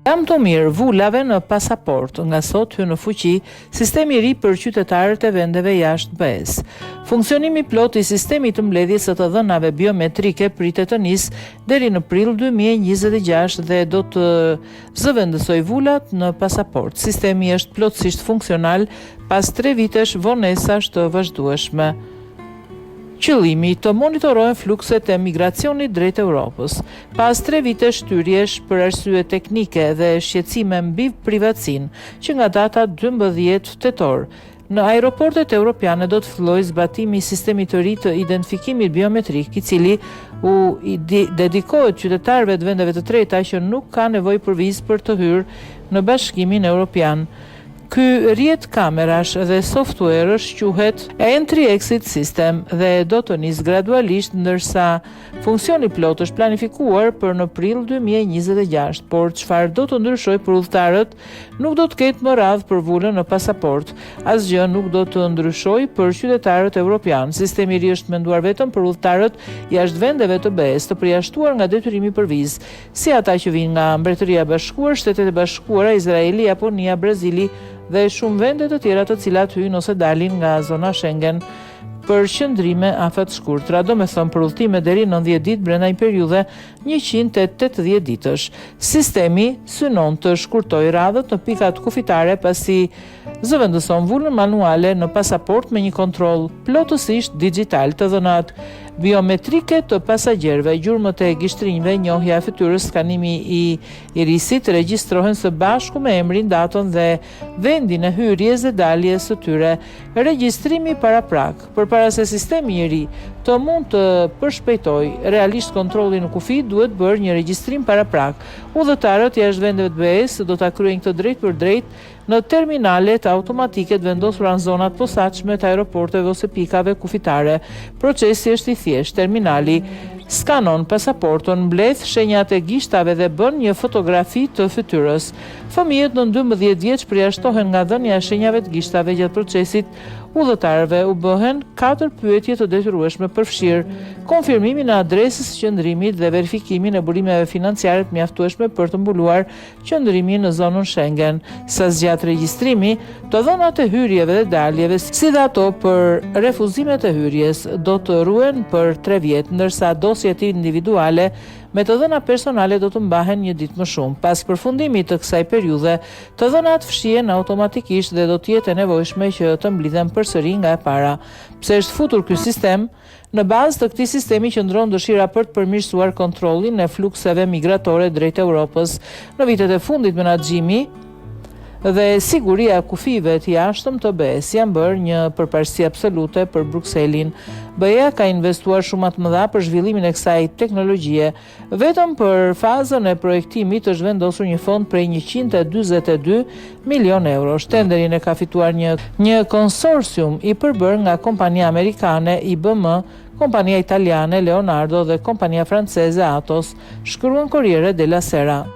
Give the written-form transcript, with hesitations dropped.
Jam të mirë vulave në pasaport, nga sot hyn në fuqi sistemi i ri për qytetarët e vendeve jashtë BE-s. Funksionimi plot i sistemit të mbledhjes së të dhënave biometrike pritet të nisë deri në prill 2026 dhe do të zëvendësoj vulat në pasaport. Sistemi është plotësisht funksional pas 3 vitesh vonesash të vazhdueshme. Qëllimi të monitorohen flukset e migracionit drejt Europës. Pas 3 vite shtyrjesh për arsye teknike dhe shqetësime mbi privatësinë, që nga data 12 tetor, në aeroportet europiane do të fillojë zbatimi i sistemit të ri të identifikimit biometrik, i cili u dedikohet qytetarëve të vendeve të treta që nuk ka nevojë për vizë për të hyrë në Bashkimin Evropian. Ky rrjet kamerash dhe softwaresh quhet Entry-Exit System dhe do të nisë gradualisht, ndërsa funksioni plot është planifikuar për në prill 2026, por çfarë do të ndryshojë për udhëtarët nuk do të ketë më radhë për vulën në pasaport. Asgjë nuk do të ndryshojë për qytetarët evropian. Sistemi i ri është menduar vetëm për udhëtarët jashtë vendeve të BE-s të përjashtuar nga detyrimi për vizë, si ata që vijnë nga Mbretëria e Bashkuar, Shtetet e Bashkuara, Izraeli, Japonia, Brazili dhe shumë vende të tjera të cilat hyjnë ose dalin nga zona Schengen për qëndrime afat shkurtra, do me thënë për udhëtime deri 90 ditë brenda një periudhe 180 ditësh. Sistemi synon të shkurtojë radhët në pikat kufitare pasi zëvendëson vulën manuale në pasaport me një kontroll plotësisht digital të dhënat biometrike të pasagjerëve, gjurmët e gishtinjve, njohja e fytyrës, skanimi i irisit regjistrohen së bashku me emrin, datën dhe vendin e hyrjes dhe daljes së tyre. Regjistrimi paraprak. Përpara se sistemi i ri të mund të përshpejtojë realisht kontrollin në kufi, duhet bërë një regjistrim paraprak. Udhëtarët jashtë vendeve të BE-s do ta kryejnë këtë drejt për drejt në terminalet automatike të vendosura në zonat posaçme të aeroporteve ose pikave kufitare. Procesi është i thjeshtë. Terminali skanon pasaportën, mbledh shenjat e gishtave dhe bën një fotografi të fytyrës. Fëmijët në 12 vjeç përjashtohen nga dhënia e shenjave të gishtave gjatë procesit. Udhëtarëve u bëhen 4 pyetje të detyrueshme, përfshirë konfirmimin e adresës së qëndrimit dhe verifikimin e burimeve financiare të mjaftueshme për të mbuluar qëndrimin në zonën Schengen. Sa zgjat regjistrimi, të dhënat e hyrjeve dhe daljeve, si dhe ato për refuzimet e hyrjes, do të ruhen për 3 vjet, ndërsa dosjet individuale me të dhëna personale do të mbahen një ditë më shumë. Pas përfundimit të kësaj periudhe, të dhënat fshihen automatikisht dhe do të jetë e nevojshme që të mblidhen përsëri nga e para. Pse është futur ky sistem? Në bazë të këtij sistemi qëndron dëshira për të përmirësuar kontrollin e flukseve migratore drejt Europës. Në vitet e fundit menaxhimi dhe siguria e kufive të jashtëm të BE-s janë bërë një përparësi absolute për Brukselin. BE-ja ka investuar shumë të mëdha për zhvillimin e kësaj teknologjie. Vetëm për fazën e projektimit është vendosur një fond prej 142 milion euro. Shtenderin e ka fituar një konsorcium i përbërë nga kompania amerikane IBM, kompania italiane Leonardo dhe kompania franceze Atos, shkruan Corriere della Sera.